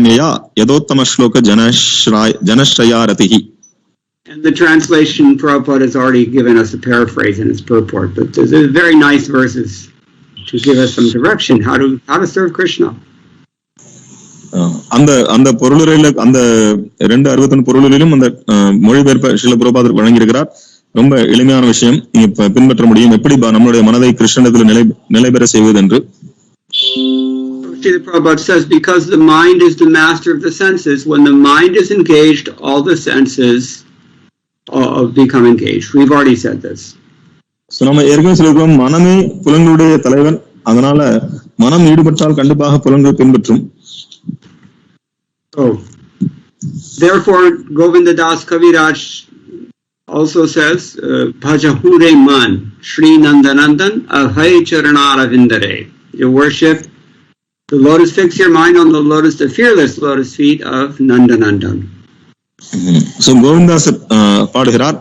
Samya Yadottama Shloka Janashrayaratihi. And the translation Prabhupada has already given us a paraphrase in its purport, but there's very nice verses to give us some direction how to serve Krishna. அந்த பொருளுரையில அந்த 261 பொருளிலும் அந்த மொழிபெயர்ப்பை ஸ்ரீல பிரபுபாதர் வழங்கியிருக்கிறார். ரொம்ப எளிமையான விஷயம், நீங்க பின்பற்ற முடியும் எப்படி நம்மளுடைய மனதை கிருஷ்ணனிடத்தில் நிலைபெற செய்வது என்று. Srila Prabhupada says, because the mind is the master of the senses, when the mind is engaged, all the senses become engaged. We've already said this. So நம்ம ஏற்கனவே சொல்லிருக்கோம், மனமே புலன்களுடைய தலைவன், அதனால மனம் ஈடுபட்டால் கண்டிப்பாக புலன்கள் பின்பற்றும். Oh, therefore Govinda Das Kaviraj also says, Bhajahure man, Shri Nandanandan, Abhay Charanara Vindare. You worship the lotus, fix your mind on the lotus, the fearless lotus feet of Nandanandan. So Govindas பாடுகிறார்,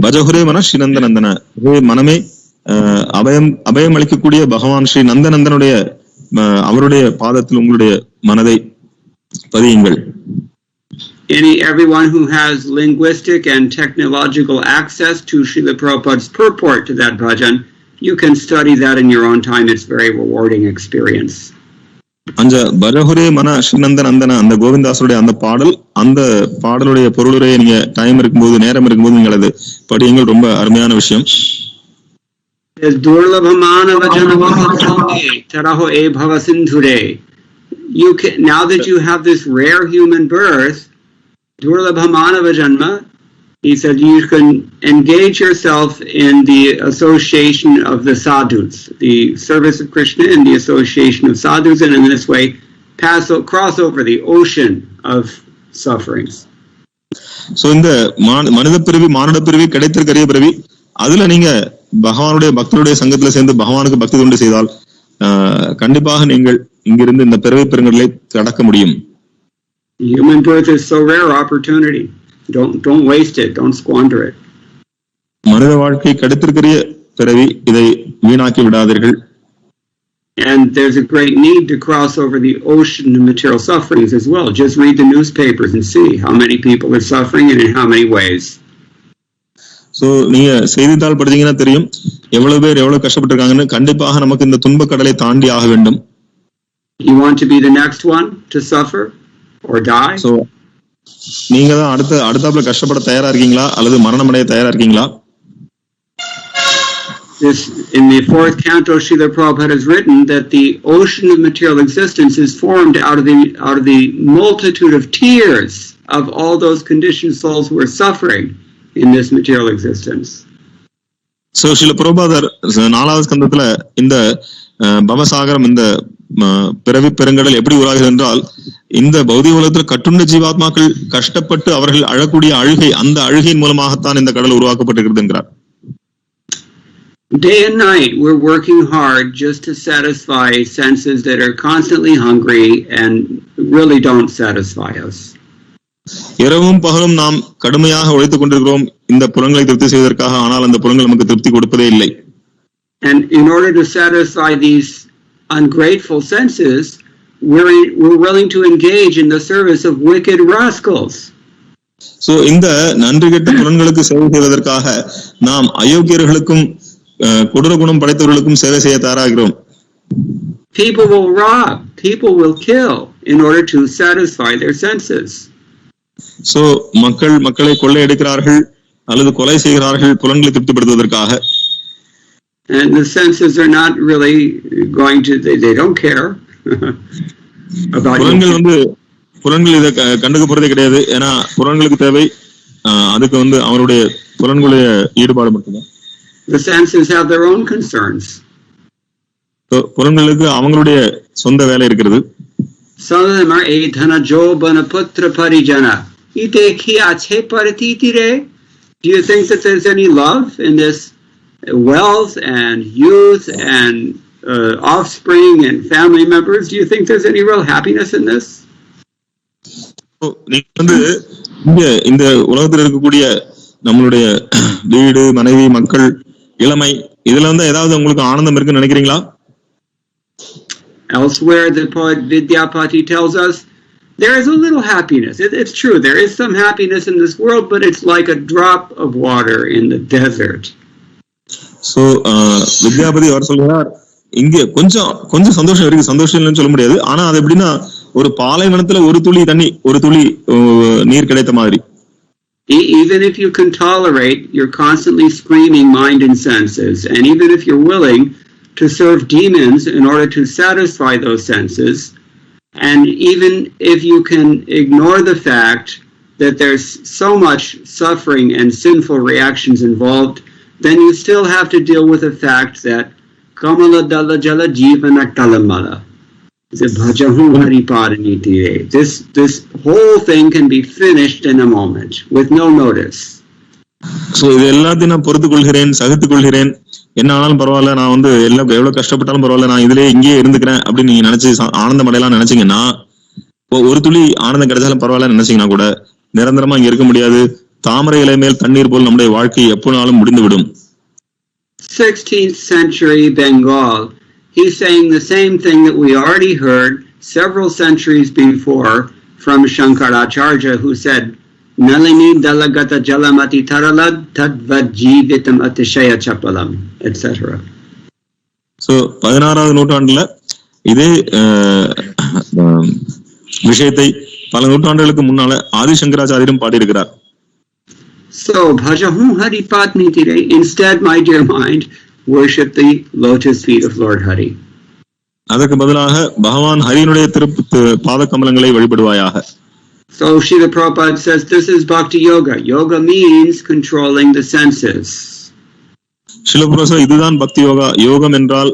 பஜஹுரே மன ஸ்ரீ நந்தநந்தன, ஹே மனமே அபயம் அளிக்கக்கூடிய பகவான் ஸ்ரீ நந்தநந்தனுடைய அவருடைய பாதத்தில் உங்களுடைய மனதை பதியுங்கள். Everyone who has linguistic and technological access to Srila Prabhupada's purport to that bhajan, you can study that in your own time. It's a very rewarding experience. அந்த பஜஹுரே மன ஸ்ரீநந்தநந்தன அந்த கோவிந்தாசுடைய அந்த பாடலுடைய பொருளுரையை நீங்க டைம் இருக்கும்போது நேரம் இருக்கும்போது நீங்கள் அது படியுங்கள். ரொம்ப அருமையான விஷயம். You can, now that you have this rare human birth, Durlabhamanava Janma, he said you can engage yourself in the association of the sadhus, the service of Krishna in the association of sadhus, and in this way cross over the ocean of sufferings. So இந்த மனித பிறவி மானுட பிறவி கிடைத்திருக்கிற பிறவி, அதுல நீங்க பகவானுடைய பக்தருடைய சங்கத்துல சேர்ந்து பகவானுக்கு பக்தி தொண்டு செய்தால் கண்டிப்பாக நீங்கள் இங்கிருந்து இந்த பிறவி பெருங்கடலை கடக்க முடியும். Human birth is so rare opportunity. Don't waste it. Don't squander it. மனித வாழ்க்கை கிடைத்திருக்கிற பிறவி, இதை வீணாக்கி விடாதீர்கள். And there's a great need to cross over the ocean of material sufferings as well. Just read the newspapers and see how many people are suffering and in how many ways. So நீங்க செய்தித்தாள் படிச்சீங்கன்னா தெரியும் எவ்வளவு பேர் எவ்வளவு கஷ்டப்பட்டு இருக்காங்கன்னு. கண்டிப்பாக நமக்கு இந்த துன்ப கடலை தாண்டி ஆக வேண்டும். You want to be the next one to suffer or die? So நீங்க தான் அடுத்தாப்புல கஷ்டப்பட தயாரா இருக்கீங்களா அல்லது மரணம் அடைய தயாரா இருக்கீங்களா? This in the 4th canto, Srila Prabhupada has written that the ocean of material existence is formed out of the multitude of tears of all those conditioned souls who are suffering in this material existence. So Srila Prabhupada 4வது ஸ்கந்தத்துல இந்த பவசாகரம் இந்த பிறவி பெருங்கடல் எப்படி உருவாகிறது என்றால், இந்த பௌதிக உலகத்தில் கட்டுண்ட ஜீவாத்மாக்கள் கஷ்டப்பட்டு அவர்கள் அழக்கூடிய அழுகை, அந்த அழுகையின் மூலமாகத்தான் இந்த கடல் உருவாக்கப்பட்டிருக்கிறது என்கிறார். Day and night we're working hard just to satisfy senses that are constantly hungry and really don't satisfy us. இரவும் பகலும் நாம் கடுமையாக உழைத்துக் கொண்டிருக்கிறோம் இந்த புலன்களை திருப்தி செய்வதற்காக, ஆனால் அந்த புலன்கள் நமக்கு திருப்தி கொடுப்பதே இல்லை. And in order to satisfy these ungrateful senses, we're willing to engage in the service of wicked rascals. So இந்த நன்றி கெட்ட புலன்களுக்கு சேவை செய்வதற்காக நாம் அயோக்கியர்களுக்கும் கொடூர குணம் படைத்தவர்களுக்கும் சேவை செய்ய தயாராகிறோம். People will rob, people will kill in order to satisfy their senses. So மக்களை கொள்ளையடிக்கிறார்கள் அல்லது கொலை செய்கிறார்கள் புலன்களை திருப்திப்படுத்துவதற்காக. And the senses are not really going to, they don't care about புலன்கள் இதை கண்டுக்க போறதே கிடையாது. ஏன்னா புலன்களுக்கு தேவை அதுக்கு அவருடைய புலன்களுடைய ஈடுபாடு மட்டும்தான். The senses have their own concerns. புலன்களுக்கு அவங்களுடைய சொந்த வேலை இருக்கிறது. Some of them are Edhana Jobana Putra Parijana. Ite Kiache Paratitire. Do you think that there's any love in this wealth and youth and offspring and family members? Do you think there's any real happiness in this? இந்த உலகத்தில் இருக்கக்கூடிய நம்மளுடைய வீடு, மனைவி, மக்கள், இளமை, இதுல ஏதாவது உங்களுக்கு ஆனந்தம் இருக்குன்னு நினைக்கிறீங்களா? Elsewhere, the poet Vidyapati tells us there is a little happiness. It's true. There is some happiness in this world, but it's like a drop of water in the desert. So, Vidyapati அவர் சொல்கிறார், இங்க கொஞ்சம் கொஞ்சம் சந்தோஷம் இருக்கு, சந்தோஷம் இல்லைன்னு சொல்ல முடியாது. ஆனா அது எப்படின்னா, ஒரு பாலைவனத்துல ஒரு துளி தண்ணி, ஒரு துளி நீர் கிடைத்த மாதிரி. Even if you can tolerate, you're constantly screaming mind and senses, and even if you're willing to serve demons in order to satisfy those senses, and even if you can ignore the fact that there's so much suffering and sinful reactions involved, then you still have to deal with the fact that Kamala Dala Jala Jivana Kalamala. This whole thing can be finished in a moment with no notice. So இது எல்லாத்தையும் நான் பொறுத்துக் கொள்கிறேன், சகித்துக் கொள்கிறேன், என்ன ஆனாலும் பரவாயில்ல, நான் வந்து எவ்வளவு கஷ்டப்பட்டாலும் பரவாயில்ல, நான் இதுலயே இங்கேயே இருந்துக்கிறேன் அப்படின்னு நீங்க நினைச்சு ஆனந்தம் அடையலாம் நினைச்சீங்கன்னா, ஒரு துளி ஆனந்தம் கிடைச்சாலும் பரவாயில்ல நினைச்சீங்கன்னா கூட நிரந்தரமா இங்க இருக்க முடியாது. தாமரை இலை மேல் தண்ணீர் போல் நம்முடைய வாழ்க்கை எப்போனாலும் முடிந்துவிடும். 16th century Bengal, he's saying the same thing that we already heard several centuries before from Shankaracharya, who said, Nalini dalagata jalamati taralad tadvajivitam atishaya chapalam, etc. So, 16வது நூற்றாண்டுல இதே விஷயத்தை பல நூற்றாண்டுகளுக்கு முன்னால ஆதிசங்கராச்சாரியரும் பாடியிருக்கிறார். So, bhajahum haripat nitire, instead, my dear mind, worship the lotus feet of Lord Hari. அதற்கு பதிலாக பகவான் ஹரியினுடைய பாத கமலங்களை வழிபடுவாயாக. So Srila Prabhupada says this is bhakti yoga. Yoga means controlling the senses. Srila Prabhupada, இதுதான் பக்தி யோகா. யோகம் என்றால்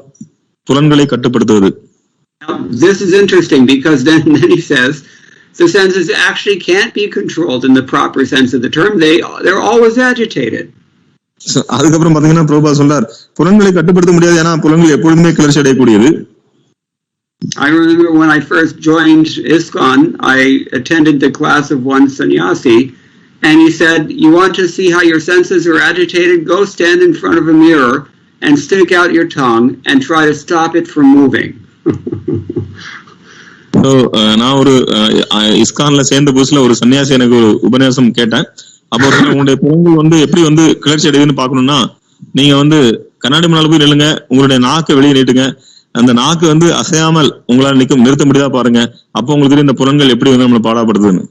புலன்களை கட்டுப்படுத்துவது. Now, this is interesting because then he says the senses actually can't be controlled in the proper sense of the term. They're always agitated. அதுக்கப்புறம் பாத்தீங்கன்னா பிரபுபாத் சொல்றார், புலன்களை கட்டுப்படுத்த முடியாது, ஏன்னா புலன்கள் எப்பொழுதுமே கிளர்ச்சி அடையக்கூடியது. I remember when I first joined ISKCON, I attended the class of one sannyasi, and he said, you want to see how your senses are agitated? Go stand in front of a mirror and stick out your tongue and try to stop it from moving. So, நான் ஒரு இஸ்கான்ல சேர்ந்த புதுசுல ஒரு சன்னியாசி எனக்கு ஒரு உபன்யாசம் கேட்டேன். அப்போ உங்களுடைய புலன்கள் வந்து எப்படி வந்து கிளர்ச்சி அடையுதுன்னு பாக்கணும்னா, நீங்க வந்து கண்ணாடி முன்னால போய் நில்லுங்க, உங்களுடைய நாக்கை வெளியே நீட்டுங்க, அந்த நாக்கு வந்து அசையாமல் உங்களால் நிறுத்த முடியாத பாருங்க, அப்போ உங்களுக்கு இந்த புலன்கள் எப்படி வந்து நம்மளை பாடாப்படுதுன்னு.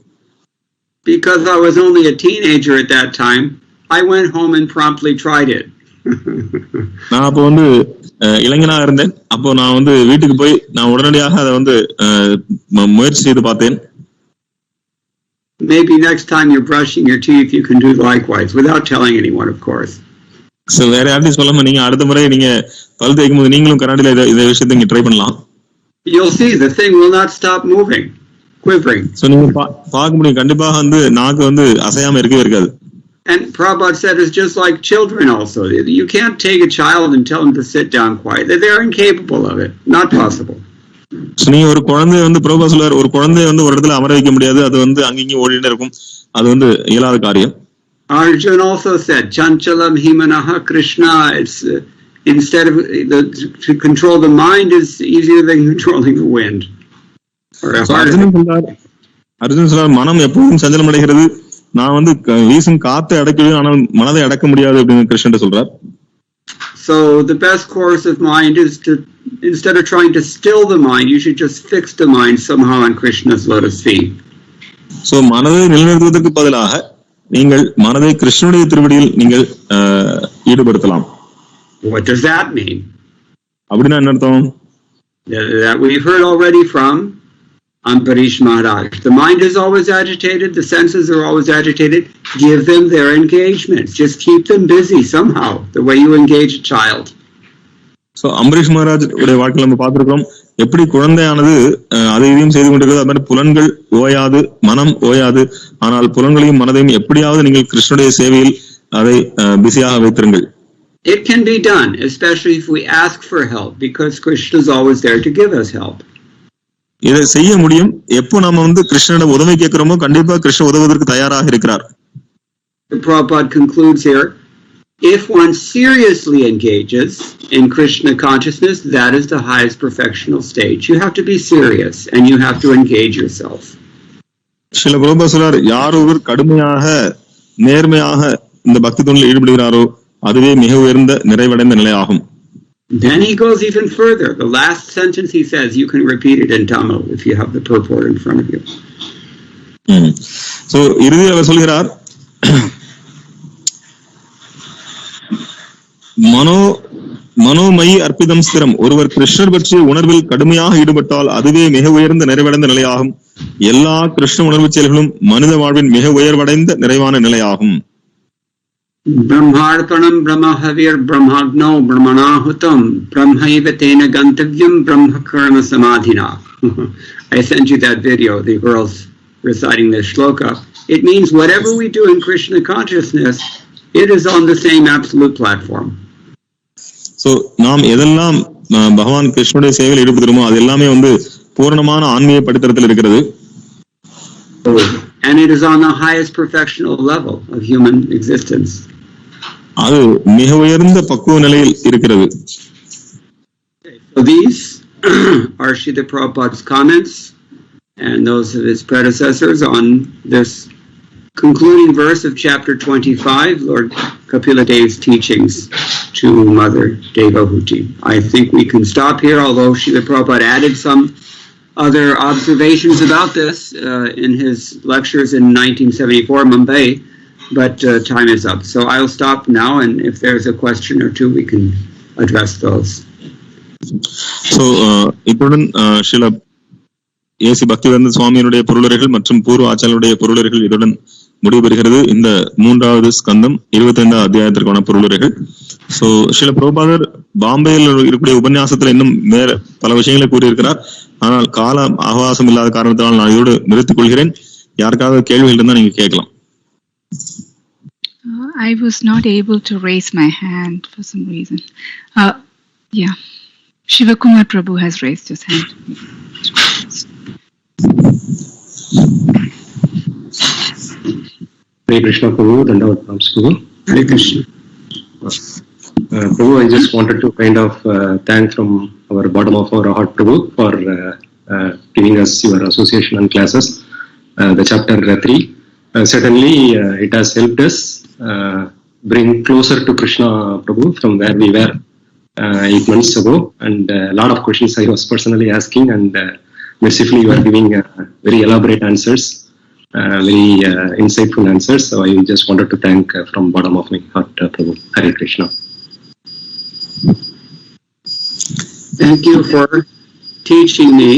Because I was only a teenager at that time, I went home and promptly tried it. நான் அப்போ வந்து இளைஞனா இருந்தேன். அப்போ நான் வந்து வீட்டுக்கு போய் நான் உடனடியாக அதை வந்து முயற்சி செய்து பார்த்தேன். Maybe next time you're brushing your teeth, you can do likewise without telling anyone, of course. So வேற யார்ட்டையும் சொல்லாம நீங்க அடுத்த முறை நீங்க பல் தேய்க்கும் போது நீங்களும் கண்ணாடியில இந்த விஷயத்தை நீங்க ட்ரை பண்ணலாம். You'll see the thing will not stop moving, quivering. So நீங்க பார்க்க முடியும், கண்டிப்பாக வந்து நாக்கு வந்து அசையாம இருக்கவே இருக்காது. And Prabhupada said it's just like children also. You can't take a child and tell them to sit down quietly. They're incapable of it. Not possible. So நீ ஒரு குழந்தைய வந்து பிரபுபாத் சொல்றார், ஒரு குழந்தைய வந்து ஒரு இடத்துல அமர வைக்க முடியாது, அது வந்து அங்கேயும் ஓடிட்டே இருக்கும், அது வந்து இயலாத காரியம். Arjuna also said, Chanchalam himanaha Krishna. It's instead of to control the mind is easier than controlling the wind. Arjun சொல்றார், மனம் எப்போதும் சஞ்சலம் அடைகிறது, நான் வந்து வீசும் காத்தை அடக்கிடுவேன், ஆனால் மனதை அடக்க முடியாது அப்படின்னு கிருஷ்ணன் சொல்றார். So the best course of mind is to, instead of trying to still the mind, you should just fix the mind somehow on Krishna's lotus feet. So மனதை நிலைநிறுத்துவதற்கு பதிலாக நீங்கள் மனதை கிருஷ்ணனுடைய திருவடியில் நீங்கள் ஈடுபடுத்தலாம். What does that mean? அப்படின்னா என்ன அர்த்தம்? That we've heard already from Ambarish Maharaj. The mind is always agitated, the senses are always agitated. Give them their engagements. Just keep them busy somehow, the way you engage a child. So Ambareesh Maharaj உடைய வாழ்க்கையில் நம்ம பார்த்திருக்கிறோம், எப்படி குழந்தையானது அதை இதையும் செய்து கொண்டிருக்கிறது. அது மாதிரி புலன்கள் ஓயாது, மனம் ஓயாது, ஆனால் புலன்களையும் மனதையும் எப்படியாவது நீங்கள் கிருஷ்ணனுடைய சேவையில் அதை பிஸியாக வைத்திருங்கள். It can be done, especially if we ask for help, because Krishna is always there to give us help. இதை செய்ய முடியும் எப்போ நாம வந்து கிருஷ்ணனிடம் உதவி கேட்கிறோமோ, கண்டிப்பா கிருஷ்ணன் உதவுவதற்கு தயாராக இருக்கிறார். Prabhupada concludes here, if one seriously engages in Krishna consciousness, that is the highest perfectional stage. You have to be serious and you have to engage yourself. Srila பிரபுபாதர் சொல்றார், யார் ஒருவர் கடுமையாக நேர்மையாக இந்த பக்தி தொண்டில் ஈடுபடுகிறாரோ அதுவே மிக உயர்ந்த நிறைவடைந்த நிலையாகும். Then he goes even further. The last sentence he says, you can repeat it in Tamil if you have the purport in front of you. So இறுதியில் அவர் சொல்கிறார், மனோமயி அர்ப்பிதம் ஸ்திரம். ஒருவர் கிருஷ்ணர் பற்றிய உணர்வில் கடுமையாக ஈடுபட்டால் அதுவே மிக உயர்ந்த நிறைவடைந்த நிலையாகும். எல்லா கிருஷ்ண உணர்வு செயல்களும் மனித வாழ்வின் மிக உயர்வடைந்த நிறைவான நிலையாகும். Brahmarpanam brahmahavir brahmagno brahmanahutam brahmaiva tena gantavyam brahmakarma samadhina. I sent you that video, the girls reciting this shloka. It means whatever we do in Krishna consciousness, it is on the same absolute platform. So நாம் எதெல்லாம் பகவான் கிருஷ்ணனுடைய சேவையில் ஈடுபடுகிறோமோ அது எல்லாமே பூரணமான ஆன்மீக படித்தரத்தில் இருக்கிறது. And it is on the highest perfectional level of human existence. அது மிக உயர்ந்த பக்குவ நிலையில் இருக்கிறது. So these are Srila Prabhupada's comments and those of his predecessors on this concluding verse of chapter 25, Lord Kapila Dev's teachings to Mother Devahuti. I think we can stop here, although Srila Prabhupada added some other observations about this in his lectures in 1974 Mumbai, but time is up. So I'll stop now, and if there's a question or two, we can address those. So, இத்துடன் Srila AC Bhaktivedanta சுவாமியினுடைய பொருளுரைகள் மற்றும் பூர்வ ஆச்சாரியனுடைய பொருளுரைகள் இதுடன் முடிவுபெறுகிறது. இந்த 3வது ஸ்கந்தம் 25வது அத்தியாயத்திற்கான பொருளுரைகள். So Srila பிரபுபாதர் பாம்பேயில் இருக்கக்கூடிய உபன்யாசத்துல இன்னும் வேற பல விஷயங்களை கூறியிருக்கிறார். ஆனால் கால அவகாசம் இல்லாத காரணத்தினால் நான் இதோடு நிறுத்திக் கொள்கிறேன். யாருக்காவது கேள்விகள் இருந்தா நீங்க கேட்கலாம். I was not able to raise my hand for some reason. Yeah, Shivakumar Prabhu has raised his hand. Hare Krishna Prabhu, Dandavat Prabhu. Hare Krishna. Prabhu, I just wanted to kind of thank from our bottom of our heart, Prabhu, for giving us your association and classes, the chapter 3. Certainly, it has helped us bring closer to Krishna, Prabhu, from where we were 8 months ago. And a lot of questions I was personally asking, and mercifully you are giving very elaborate answers, very insightful answers. So I just wanted to thank from bottom of my heart, Prabhu. Hare Krishna. Thank you for teaching me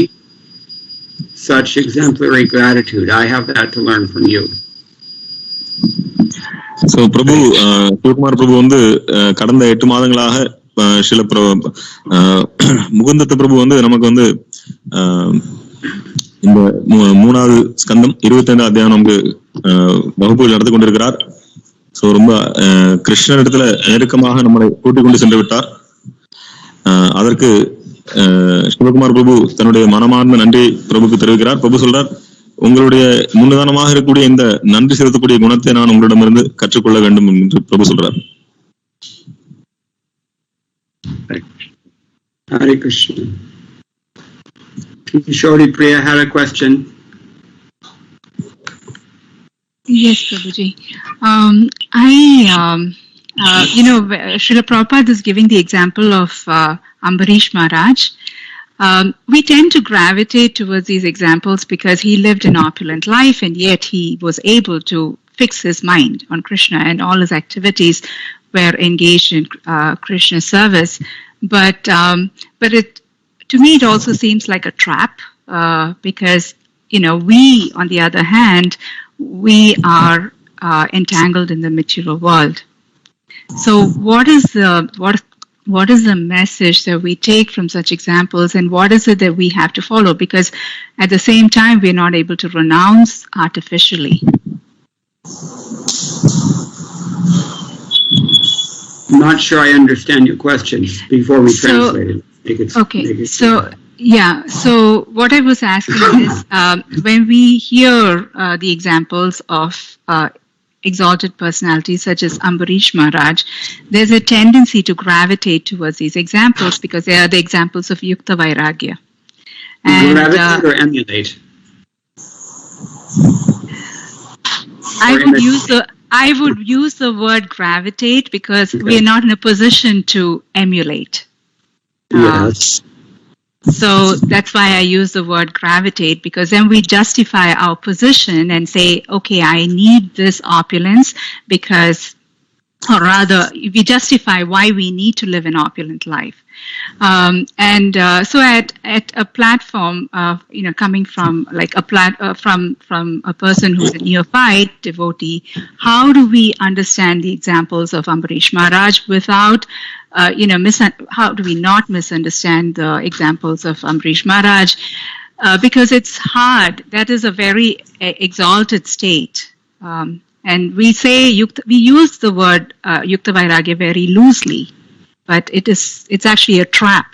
such exemplary gratitude. I have that to learn from you. So பிரபு சிவகுமார் பிரபு கடந்த 8 மாதங்களாக சில முகுந்தத்த பிரபு நமக்கு இந்த 3வது ஸ்கந்தம் 25வது அத்தியாயம் நமக்கு வகுப்புகள் நடத்தி கொண்டிருக்கிறார். சோ ரொம்ப கிருஷ்ணனிடத்துல நெருக்கமாக நம்மளை கூட்டிக் கொண்டு சென்று விட்டார். அதற்கு சிவகுமார் பிரபு தன்னுடைய மனமார்ந்த நன்றி பிரபுக்கு தெரிவிக்கிறார். பிரபு சொல்றார், உங்களுடைய முன்னுதாரணமாக இருக்கக்கூடிய இந்த நன்றி செலுத்தக்கூடிய குணத்தை நான் உங்களிடமிருந்து கற்றுக்கொள்ள வேண்டும் என்று பிரபு சொல்றார். Hare Krishna. Kishori Priya had a question. Yes, Prabhuji. Srila Prabhupada is giving the example of Ambarish Maharaj. We tend to gravitate towards these examples because he lived an opulent life and yet he was able to fix his mind on Krishna and all his activities were engaged in Krishna service. But to me it also seems like a trap because we, on the other hand, we are entangled in the material world. So what is the message that we take from such examples, and what is it that we have to follow? Because at the same time, we're not able to renounce artificially. I'm not sure I understand your questions before we translate it. So what I was asking is, when we hear the examples of exalted personalities such as Ambarish Maharaj, there's a tendency to gravitate towards these examples because they are the examples of Yukta Vairagya. Gravitate or emulate? I would use the word gravitate because we are not in a position to emulate. Yes. So that's why I use the word gravitate, because then we justify our position and say, okay, I need this opulence because, or rather, we justify why we need to live an opulent life. So at a platform, coming from like from a person who's a neophyte devotee, how do we understand the examples of Ambarish Maharaj without, how do we not misunderstand the examples of Ambarish Maharaj? Because it's hard. That is a very exalted state. And we use the word Yukta Vairagya very loosely, but it's actually a trap.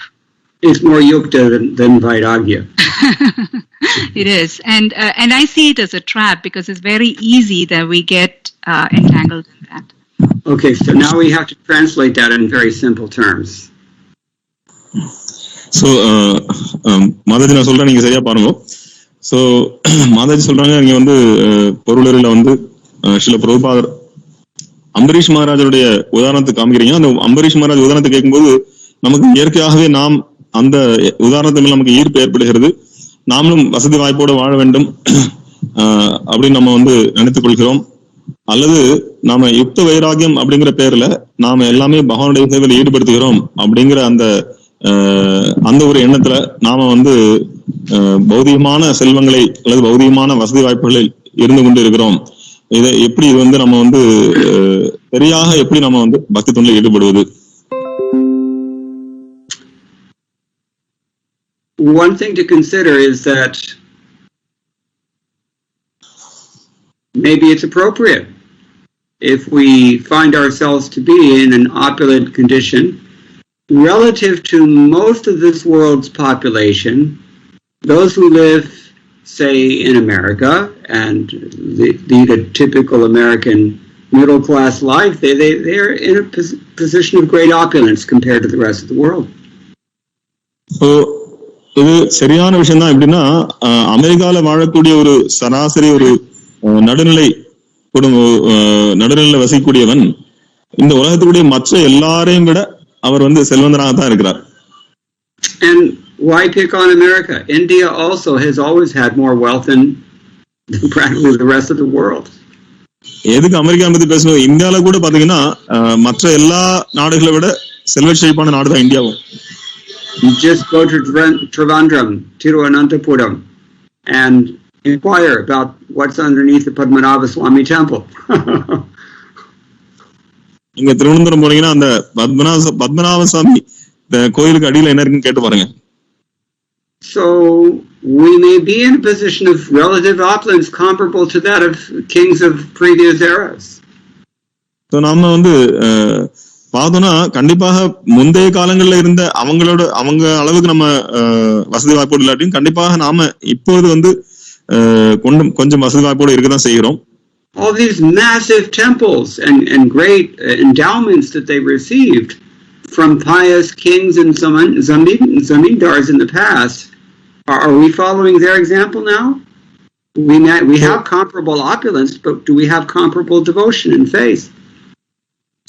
It's more yukta than vairagya. It is, and I see it as a trap because it's very easy that we get entangled in that. Okay, so now we have to translate that in very simple terms. So Mataji நான் சொல்றேன், நீங்க சரியா பாருங்க. So Mataji சொல்றாங்க, நீங்க வந்து பொருளரில் வந்து ஸ்ரீல பிரபுபாதர் அம்பரீஷ் மகாராஜருடைய உதாரணத்தை காமிக்கிறீங்க. அந்த அம்பரீஷ் மகாராஜ் உதாரணத்தை கேட்கும்போது நமக்கு இயற்கையாகவே நாம் அந்த உதாரணத்து மேல் நமக்கு ஈர்ப்பு ஏற்படுகிறது. நாமளும் வசதி வாய்ப்போடு வாழ வேண்டும் அப்படின்னு நம்ம வந்து நினைத்துக் கொள்கிறோம். அல்லது நாம யுக்த வைராகியம் அப்படிங்கிற பேர்ல நாம எல்லாமே பகவானுடைய சேவையில் ஈடுபடுத்துகிறோம் அப்படிங்கிற அந்த ஒரு எண்ணத்துல நாம வந்து பௌதிகமான செல்வங்களை அல்லது பௌதிகமான வசதி வாய்ப்புகளில் இருந்து கொண்டு இருக்கிறோம். இதை எப்படி இது வந்து நம்ம வந்து சரியாக எப்படி நம்ம வந்து பக்தி தொண்டில் ஈடுபடுவது? One thing to consider is that maybe it's appropriate if we find ourselves to be in an opulent condition relative to most of this world's population. Those who live, say, in America and lead a typical American middle class life, they're in a position of great opulence compared to the rest of the world. So இது சரியான விஷயம் தான். எப்படின்னா அமெரிக்கால வாழக்கூடிய ஒரு சராசரி ஒரு நடுநிலை வசிக்கூடியவன் இந்த உலகத்துடைய மற்ற எல்லாரையும் விட அவர் வந்து செல்வந்தராக தான் இருக்கிறார். And why pick on America? India also has always had more wealth than practically the rest of the world. எதுக்கு அமெரிக்கா பத்தி பேசணும்? இந்தியால கூட பாத்தீங்கன்னா மற்ற எல்லா நாடுகளை விட செல்வ செழிப்பான நாடு தான் இந்தியாவும். You just go to Trivandrum, Tiruvananthapuram, and inquire about what's underneath the Padmanabha Swami temple. இங்க திருவனந்தபுரம் போனீங்கன்னா அந்த பத்மநாப சுவாமி கோயிலுக்கு அடியில என்ன இருக்குன்னு கேட்டு பாருங்க. So we may be in a position of relative opulence comparable to that of kings of previous eras. So நாம வந்து பார்த்தோம்னா கண்டிப்பாக முந்தைய காலங்கள்ல இருந்த அவங்க அளவுக்கு நம்ம வசதி வாய்ப்போடு இல்லாட்டியும் கண்டிப்பாக நாம இப்போது வந்து கொஞ்சம் வசதி வாய்ப்போடு இருக்கதான் செய்கிறோம். All these massive temples and great endowments that they received from pious kings and zamindars in the past, are we following their example now? We have comparable opulence, but do we have comparable devotion and faith?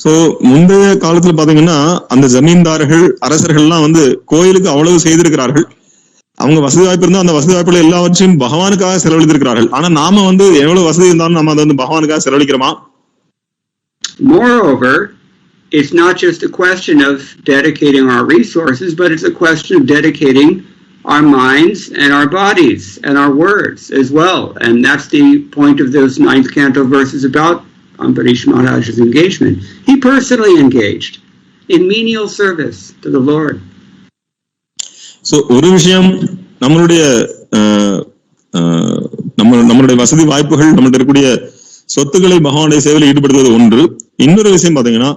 So முந்தைய காலத்துல பாத்தீங்கன்னா அந்த ஜமீன்தார்கள் அரசர்கள்லாம் வந்து கோயிலுக்கு அவ்வளவு செய்திருக்கிறார்கள். அவங்க வசதி வாய்ப்பு இருந்தா அந்த வசதி வாய்ப்புல எல்லாவற்றையும் பகவானுக்காக செலவழித்திருக்கிறார்கள். ஆனா நாம வந்து எவ்வளவு வசதி இருந்தாலும் நம்ம அதை வந்து பகவானுக்காக செலவழிக்கிறோமா? Moreover, it's not just a question of dedicating our resources, but it's a question of dedicating our minds and our bodies and our words as well. And that's the point of those 9th canto verses about Ambarish Maharaj's engagement. He personally engaged in menial service to the Lord. So ஒரு விஷயம் நம்மளுடைய வசதி வாய்ப்புகள் நம்மள்ட்ட இருக்கக்கூடிய சொத்துக்களை பகவானுடைய சேவையில் ஈடுபடுத்துவது ஒன்று. இன்னொரு விஷயம் பாத்தீங்கன்னா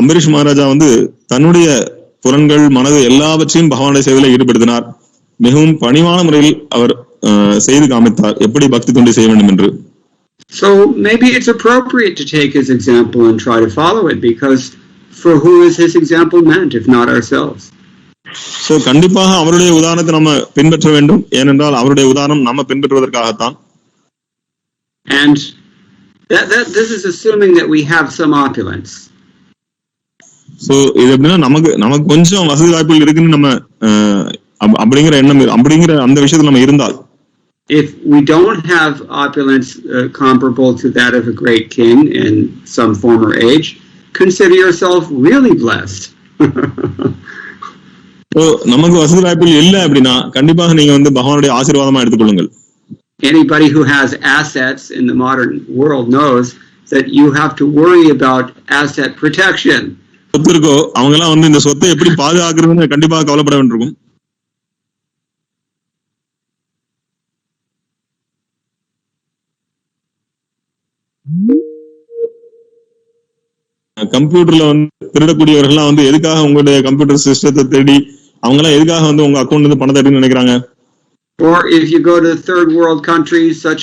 அம்பரீஷ் மகாராஜா வந்து தன்னுடைய புலன்கள் மனது எல்லாவற்றையும் பகவானுடைய சேவையில ஈடுபடுத்தினார். மிகவும் பணிவான முறையில் அவர் செய்து காமித்தார் எப்படி பக்தி தொண்டு செய்ய வேண்டும் என்று. So maybe it's appropriate to take his example and try to follow it, because for who is his example meant if not ourselves? So கண்டிப்பாக அவருடைய உதாரணத்தை நம்ம பின்பற்ற வேண்டும், ஏனென்றால் அவருடைய உதாரணம் நம்ம பின்பற்றுவதற்காகத்தான். And This is assuming that we have some opulence. So இது எப்படின்னா நமக்கு கொஞ்சம் வசதி வாய்ப்புகள் இருக்குன்னு நம்ம அப்படிங்கிற எண்ணம் அப்படிங்கிற அந்த விஷயத்துல நம்ம இருந்தால், if we don't have opulence comparable to that of a great king in some former age, consider yourself really blessed. So நமக்கு வசதி வாய்ப்புகள் இல்லை அப்படின்னா கண்டிப்பாக நீங்க வந்து பகவானுடைய ஆசீர்வாதமா எடுத்துக்கொள்ளுங்கள். Anybody who has assets in the modern world knows that you have to worry about asset protection. சொத்து இருக்கோ அவங்க எல்லாம் வந்து இந்த சொத்தை எப்படி பாதுகாக்கிறதுன்னு கண்டிப்பாக கவலைப்பட வேண்டியிருக்கும். கம்ப்யூட்டர்ல வந்து திருடக்கூடியவர்கள்லாம் வந்து எதுக்காக உங்களுடைய கம்ப்யூட்டர் சிஸ்டத்தை தேடி அவங்க எல்லாம் எதுக்காக வந்து உங்க அக்கௌண்ட்ல இருந்து பணத்தை எடுக்கணும்னு நினைக்கிறாங்க? Or if you go to third world countries such